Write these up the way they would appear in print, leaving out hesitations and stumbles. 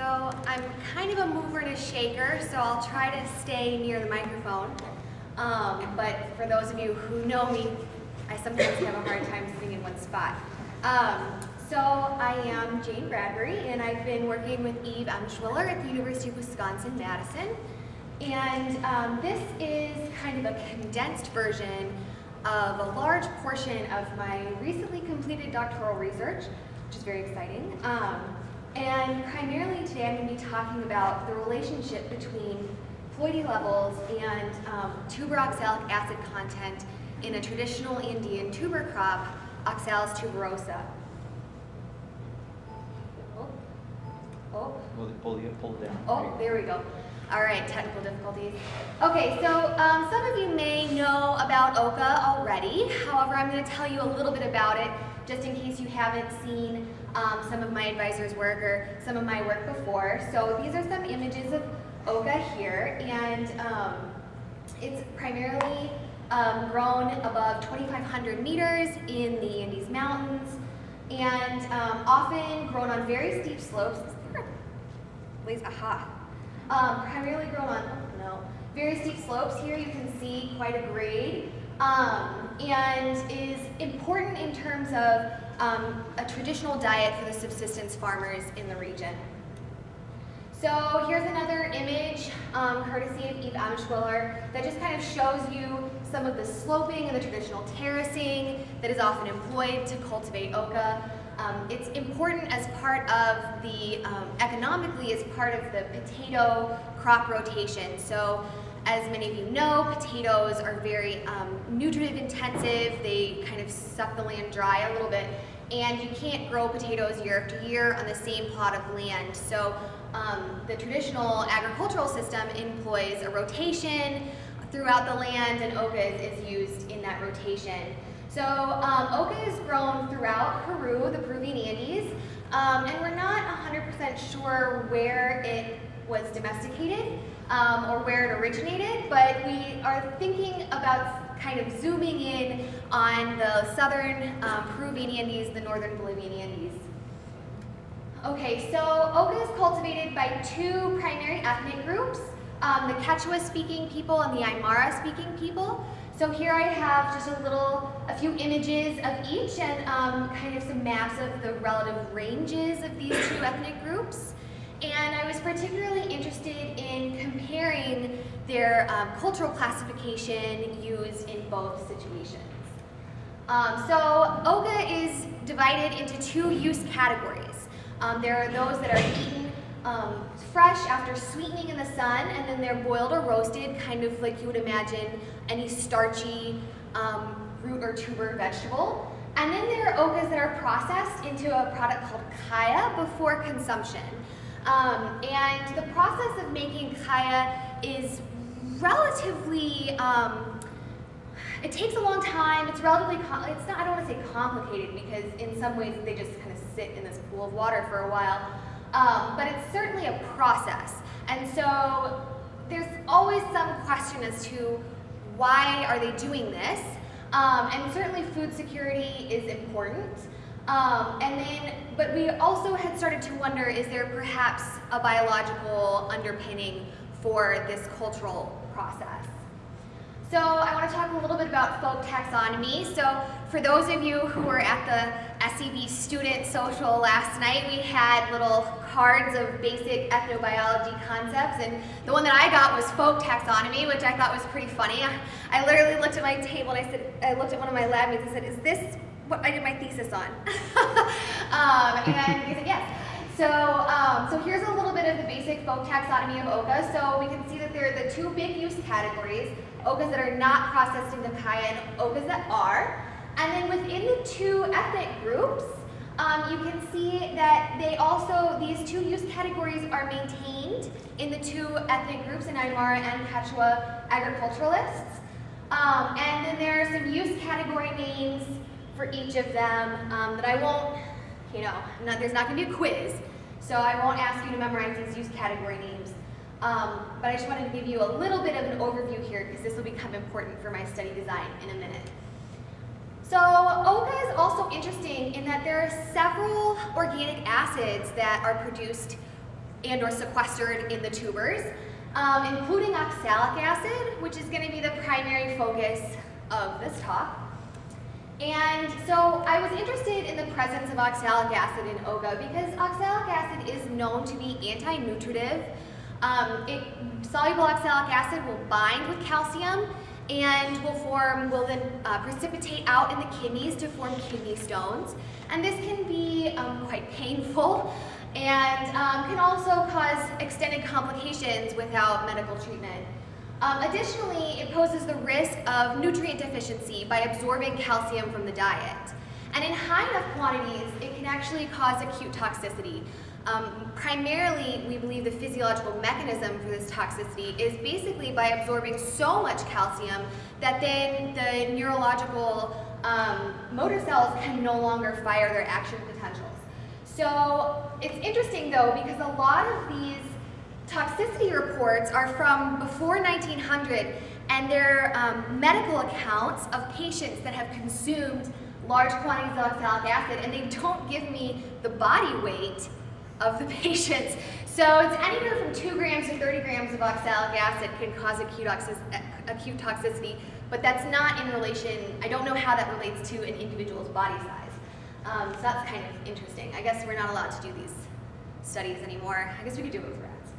I'm kind of a mover and a shaker, so I'll try to stay near the microphone. But for those of you who know me, I sometimes have a hard time sitting in one spot. So I am Jane Bradbury, and I've been working with EMSHWILLER at the University of Wisconsin-Madison. And this is kind of a condensed version of a large portion of my recently completed doctoral research, which is very exciting. And primarily today I'm going to be talking about the relationship between Ploidy levels and tuber oxalic acid content in a traditional Andean tuber crop, Oxalis tuberosa. Pull it down. Oh, there we go. All right, technical difficulties. Okay, so some of you may know about oca already. However, I'm going to tell you a little bit about it just in case you haven't seen some of my advisor's work or some of my work before. So these are some images of oca here, and it's primarily grown above 2,500 meters in the Andes Mountains, and often grown on very steep slopes. Primarily grown on very steep slopes. Here you can see quite a grade, and is important in terms of a traditional diet for the subsistence farmers in the region. So here's another image, courtesy of EMSHWILLER, that just kind of shows you some of the sloping and the traditional terracing that is often employed to cultivate oca. It's important as part of the, economically as part of the potato crop rotation. So as many of you know, potatoes are very nutritive intensive. They kind of suck the land dry a little bit, and you can't grow potatoes year after year on the same plot of land. So the traditional agricultural system employs a rotation throughout the land, and oca is used in that rotation. So oca is grown throughout Peru, the Peruvian Andes, and we're not 100% sure where it was domesticated or where it originated, but we are thinking about kind of zooming in on the southern Peruvian Andes, the northern Bolivian Andes. Okay, so oca is cultivated by two primary ethnic groups, the Quechua-speaking people and the Aymara-speaking people. So here I have just a few images of each, and kind of some maps of the relative ranges of these two ethnic groups. And I was particularly interested in comparing their cultural classification used in both situations. So oca is divided into two use categories. There are those that are eaten fresh after sweetening in the sun, and then they're boiled or roasted, kind of like you would imagine any starchy root or tuber vegetable. And then there are ocas that are processed into a product called khaya before consumption. And the process of making khaya is relatively, it takes a long time. It's relatively, I don't want to say complicated, because in some ways they just kind of sit in this pool of water for a while. But it's certainly a process. And so there's always some question as to why are they doing this? And certainly food security is important. But we also had started to wonder, is there perhaps a biological underpinning for this cultural process? So I want to talk a little bit about folk taxonomy. So for those of you who were at the SEB student social last night, we had little cards of basic ethnobiology concepts, and the one that I got was folk taxonomy, which I thought was pretty funny. I literally looked at my table and I looked at one of my lab mates and said, "Is this what I did my thesis on?" And he said, "Yes." So here's a little bit of the basic folk taxonomy of oca. So we can see that there are the two big use categories: ocas that are not processed into khaya and ocas that are. And then within the two ethnic groups, you can see that these two use categories are maintained in the two ethnic groups, in Aymara and Quechua agriculturalists. And then there are some use category names for each of them that I won't, there's not going to be a quiz, so I won't ask you to memorize these use category names. But I just wanted to give you a little bit of an overview here, because this will become important for my study design in a minute. So oca is also interesting in that there are several organic acids that are produced and or sequestered in the tubers, including oxalic acid, which is going to be the primary focus of this talk. And so I was interested in the presence of oxalic acid in oca because oxalic acid is known to be anti-nutritive. Soluble oxalic acid will bind with calcium and will then precipitate out in the kidneys to form kidney stones. And this can be quite painful and can also cause extended complications without medical treatment. Additionally, it poses the risk of nutrient deficiency by absorbing calcium from the diet. And in high enough quantities, it can actually cause acute toxicity. Primarily, we believe the physiological mechanism for this toxicity is basically by absorbing so much calcium that then the neurological motor cells can no longer fire their action potentials. So it's interesting though, because a lot of these toxicity reports are from before 1900, and they're medical accounts of patients that have consumed large quantities of oxalic acid, and they don't give me the body weight of the patients. So it's anywhere from 2 grams to 30 grams of oxalic acid can cause acute toxicity, but that's not in relation, I don't know how that relates to an individual's body size. So that's kind of interesting. I guess we're not allowed to do these studies anymore. I guess we could do it with rats.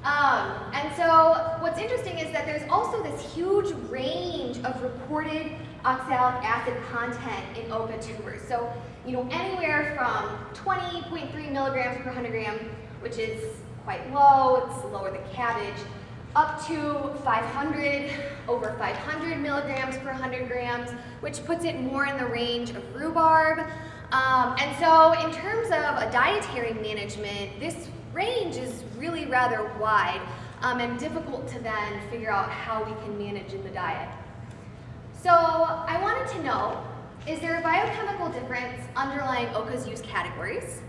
And so what's interesting is that there's also this huge range of reported oxalic acid content in oca tubers. So, you know, anywhere from 20.3 milligrams per 100 gram, which is quite low, it's lower than cabbage, up to 500, over 500 milligrams per 100 grams, which puts it more in the range of rhubarb. And so in terms of a dietary management, this range is really rather wide and difficult to then figure out how we can manage in the diet. So I wanted to know, is there a biochemical difference underlying oca's use categories?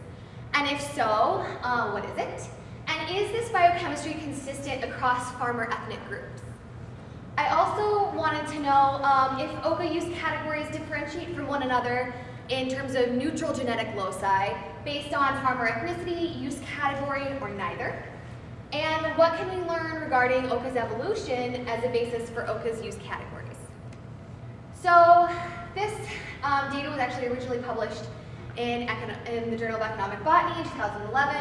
And if so, what is it? And is this biochemistry consistent across farmer ethnic groups? I also wanted to know if oca use categories differentiate from one another in terms of neutral genetic loci based on farmer ethnicity, use category, or neither. And what can we learn regarding oca's evolution as a basis for oca's use categories? So this data was actually originally published in the Journal of Economic Botany in 2011.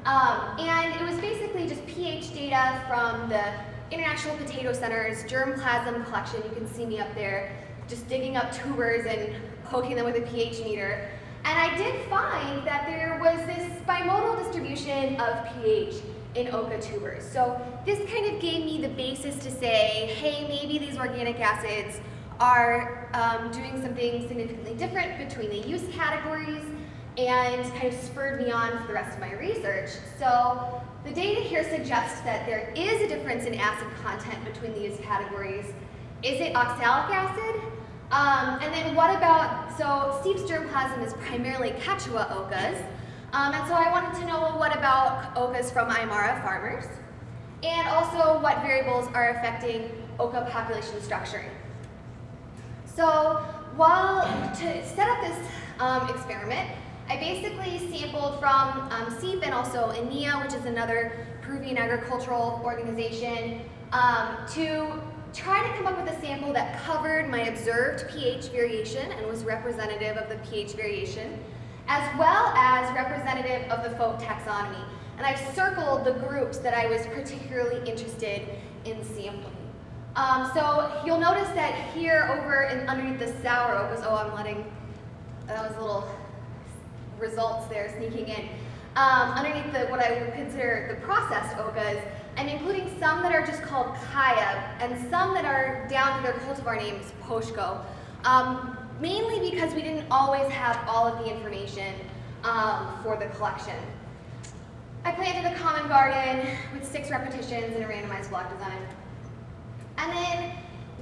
And it was basically just pH data from the International Potato Center's germplasm collection. You can see me up there just digging up tubers and poking them with a pH meter. And I did find that there was this bimodal distribution of pH in oca tubers. So this kind of gave me the basis to say, hey, maybe these organic acids are doing something significantly different between the use categories, and kind of spurred me on for the rest of my research. So the data here suggests that there is a difference in acid content between the use categories. Is it oxalic acid? And then what about, so Steve's germplasm is primarily Quechua ocas, and so I wanted to know, well, what about ocas from Aymara farmers? And also what variables are affecting oca population structuring. So to set up this experiment, I basically sampled from SEEP and also ENEA, which is another Peruvian agricultural organization, to try to come up with a sample that covered my observed pH variation and was representative of the pH variation, as well as representative of the folk taxonomy. And I've circled the groups that I was particularly interested in sampling. So you'll notice that here over underneath the sour ocas, that was little results there sneaking in. Underneath what I would consider the processed ocas, I'm including some that are just called khaya and some that are down to their cultivar names, poshko, mainly because we didn't always have all of the information for the collection. I planted a common garden with 6 repetitions in a randomized block design. And then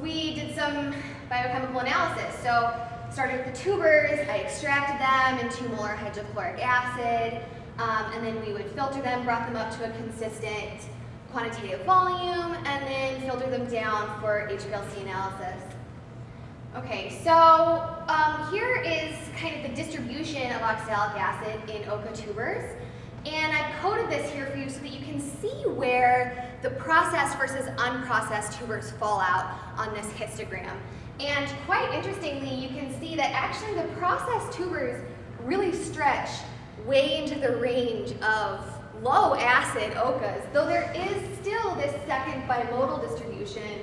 we did some biochemical analysis. So started with the tubers, I extracted them in 2 molar hydrochloric acid, and then we would filter them, brought them up to a consistent quantitative volume, and then filter them down for HPLC analysis. Okay, so here is kind of the distribution of oxalic acid in oca tubers. And I've coded this here for you so that you can see where the processed versus unprocessed tubers fall out on this histogram. And quite interestingly, you can see that actually the processed tubers really stretch way into the range of low acid ocas, though there is still this second bimodal distribution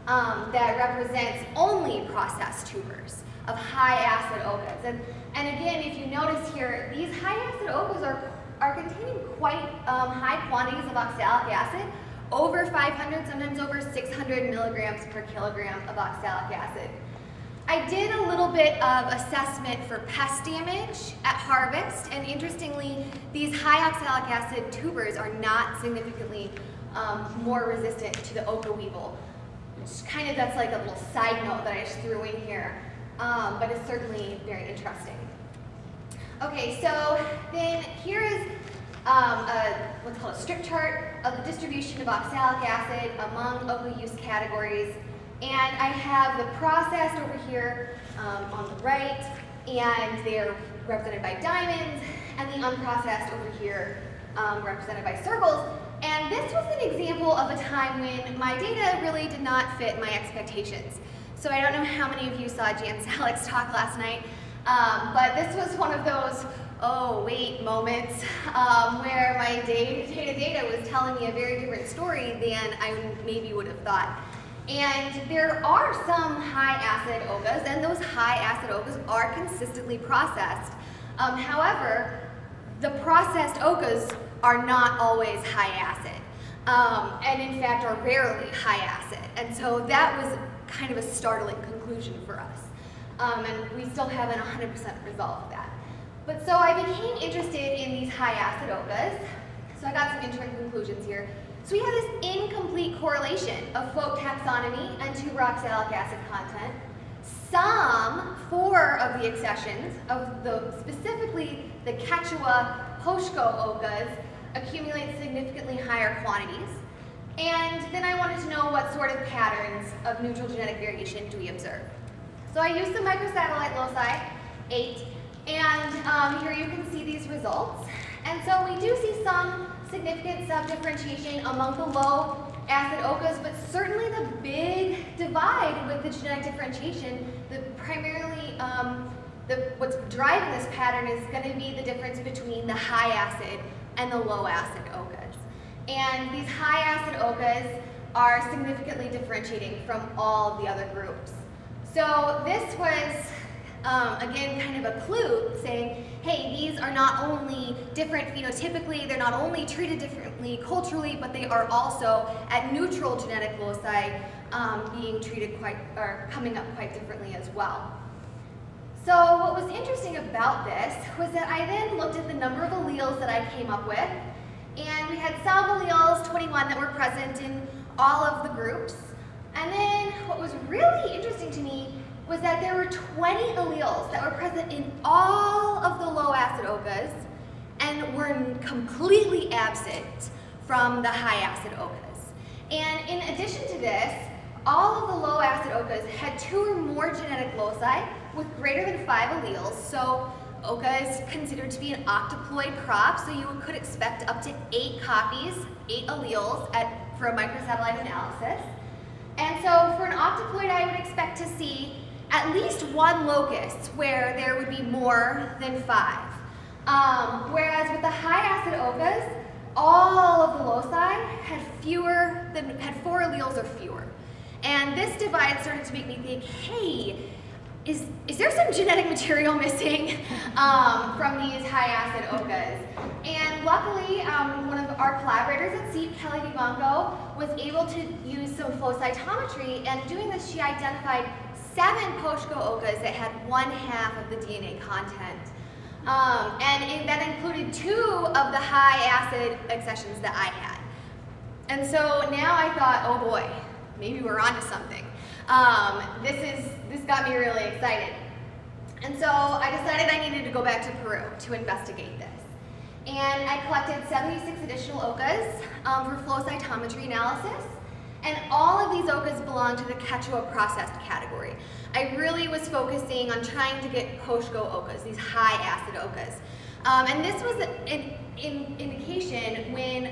that represents only processed tubers of high acid ocas. And again, if you notice here, these high acid ocas are containing quite high quantities of oxalic acid, over 500, sometimes over 600 milligrams per kilogram of oxalic acid. I did a little bit of assessment for pest damage at harvest, and interestingly, these high oxalic acid tubers are not significantly more resistant to the oca weevil. Kind of, that's like a little side note that I just threw in here, but it's certainly very interesting. Okay, so then here is what's called a strip chart of the distribution of oxalic acid among oca use categories. And I have the processed over here on the right, and they're represented by diamonds, and the unprocessed over here represented by circles. And this was an example of a time when my data really did not fit my expectations. So I don't know how many of you saw Jan Salik's talk last night, but this was one of those, oh wait, moments where my data was telling me a very different story than I maybe would have thought. And there are some high acid ocas, and those high acid ocas are consistently processed. However, the processed ocas are not always high acid, and in fact are rarely high acid. And so that was kind of a startling conclusion for us. And we still haven't 100% resolved that. But so I became interested in these high acid ocas. So I got some interesting conclusions here. So we have this incomplete correlation of folk taxonomy and tuberoxalic acid content. Some 4 of the accessions of specifically the Quechua Poshko ocas accumulate significantly higher quantities. And then I wanted to know what sort of patterns of neutral genetic variation do we observe. So I used the microsatellite loci, 8, and here you can see these results. And so we do see some significant subdifferentiation among the low acid ocas, but certainly the big divide with the genetic differentiation, what's driving this pattern is going to be the difference between the high acid and the low acid ocas. And these high acid ocas are significantly differentiating from all of the other groups. So this was, again, kind of a clue saying, hey, these are not only different phenotypically, they're not only treated differently culturally, but they are also at neutral genetic loci being treated coming up quite differently as well. So what was interesting about this was that I then looked at the number of alleles that I came up with, and we had some alleles, 21, that were present in all of the groups. And then what was really interesting to me was that there were 20 alleles that were present in all of the low acid ocas and were completely absent from the high acid ocas. And in addition to this, all of the low acid ocas had 2 or more genetic loci with greater than 5 alleles. So oca is considered to be an octoploid crop, so you could expect up to 8 copies, 8 alleles for a microsatellite analysis. And so for an octoploid, I would expect to see at least 1 locus where there would be more than 5. Whereas with the high acid ocas, all of the loci had 4 alleles or fewer. And this divide started to make me think, hey, is there some genetic material missing from these high acid ocas? And luckily, one of our collaborators at SEEP, Kelly VIVANCO, was able to use some flow cytometry, and doing this, she identified 7 Poshko ocas that had 1/2 of the DNA content. And that included 2 of the high acid accessions that I had. And so now I thought, oh boy, maybe we're onto something. This got me really excited. And so I decided I needed to go back to Peru to investigate this. And I collected 76 additional ocas for flow cytometry analysis. And all of these ocas belong to the Quechua processed category. I really was focusing on trying to get Poshko ocas, these high acid ocas. And this was an indication when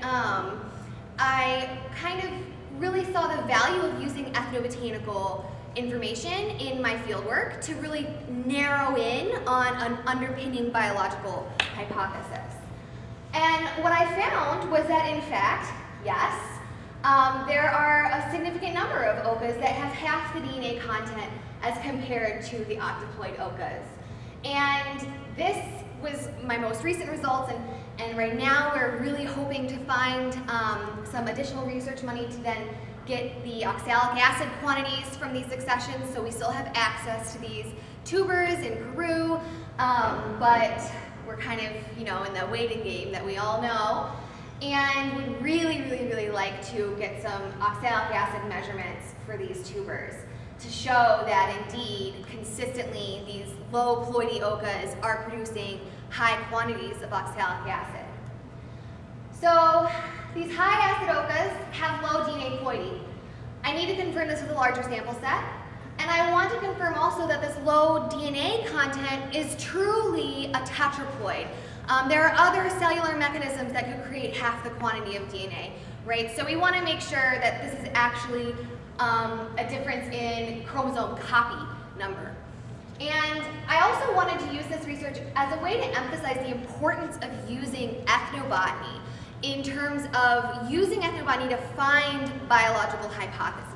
I kind of really saw the value of using ethnobotanical information in my fieldwork to really narrow in on an underpinning biological hypothesis. And what I found was that, in fact, yes, there are a significant number of ocas that have half the DNA content as compared to the octoploid ocas. And this was my most recent results, and right now we're really hoping to find some additional research money to then get the oxalic acid quantities from these successions, so we still have access to these tubers in Peru, but we're kind of, you know, in the waiting game that we all know. And we'd really like to get some oxalic acid measurements for these tubers to show that indeed, consistently, these low Ploidy ocas are producing high quantities of oxalic acid. So these high acid ocas have low DNA Ploidy. I need to confirm this with a larger sample set. And I want to confirm also that this low DNA content is truly a tetraploid. There are other cellular mechanisms that could create half the quantity of DNA, right? So we want to make sure that this is actually a difference in chromosome copy number. And I also wanted to use this research as a way to emphasize the importance of using ethnobotany in terms of using ethnobotany to find biological hypotheses.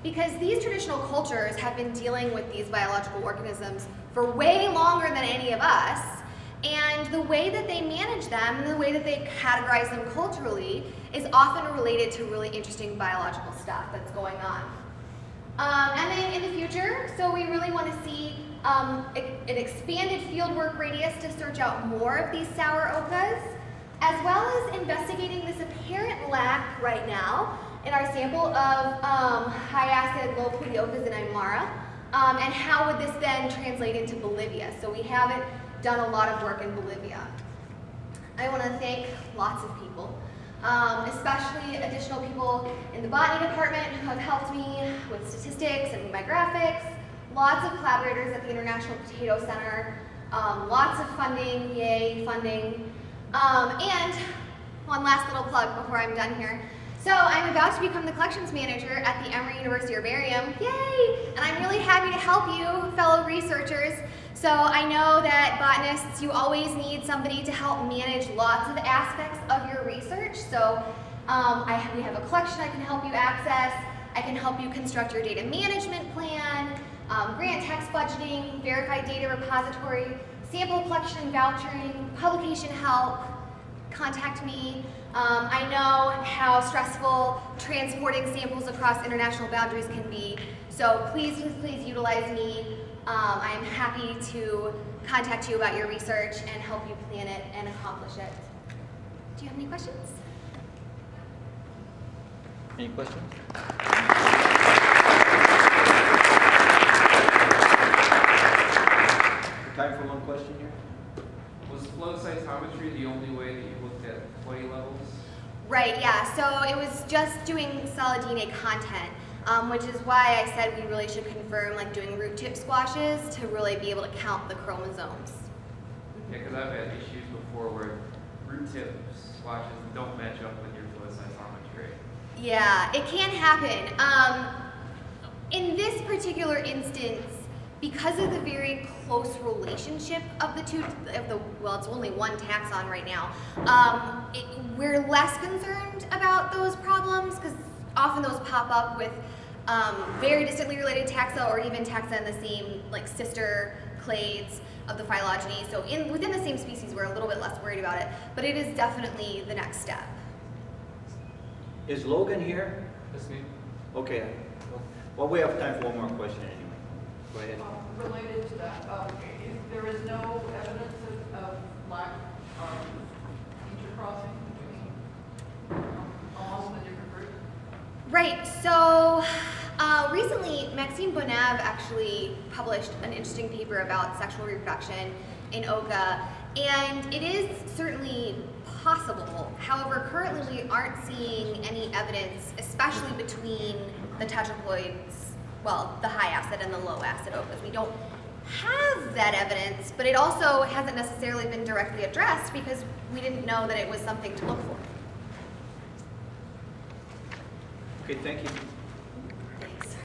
Because these traditional cultures have been dealing with these biological organisms for way longer than any of us, and the way that they manage them and the way that they categorize them culturally is often related to really interesting biological stuff that's going on. And then in the future, so we really want to see an expanded fieldwork radius to search out more of these sour ocas, as well as investigating this apparent lack right now in our sample of high acid, low Ploidy ocas in Aymara, and how would this then translate into Bolivia. So we haven't done a lot of work in Bolivia. I want to thank lots of people, especially additional people in the Botany Department who have helped me with statistics and my graphics, lots of collaborators at the International Potato Center, lots of funding, yay, funding, and one last little plug before I'm done here. So I'm about to become the collections manager at the Emory University Herbarium, yay! And I'm really happy to help you, fellow researchers. So I know that botanists, you always need somebody to help manage lots of aspects of your research. So we have a collection I can help you access. I can help you construct your data management plan, grant text budgeting, verified data repository, sample collection and vouchering, publication help. Contact me. I know how stressful transporting samples across international boundaries can be, so please utilize me. I am happy to contact you about your research and help you plan it and accomplish it. Do you have any questions? Any questions? Time for one question here. Was flow cytometry the only way that you looked at Ploidy levels? Right, yeah, so it was just doing solid DNA content, which is why I said we really should confirm like doing root tip squashes to really be able to count the chromosomes. Yeah, because I've had issues before where root tip squashes don't match up with your flow cytometry. Yeah, it can happen. In this particular instance, because of the very close relationship of the two, well, it's only one taxon right now, we're less concerned about those problems because often those pop up with very distantly related taxa or even taxa in the same like sister clades of the phylogeny. So within the same species, we're a little bit less worried about it, but it is definitely the next step. Is Logan here? That's me. Okay. Well, we have time for one more question anyway. Go ahead. Related to that, there is no evidence of lack of intercrossing between almost the different groups? Right, so recently Maxime Bonave actually published an interesting paper about sexual reproduction in oca, and it is certainly possible. However, currently we aren't seeing any evidence, especially between the tetraploids, well, the high acid and the low acid ocas. We don't have that evidence, but it also hasn't necessarily been directly addressed because we didn't know that it was something to look for. Okay, thank you.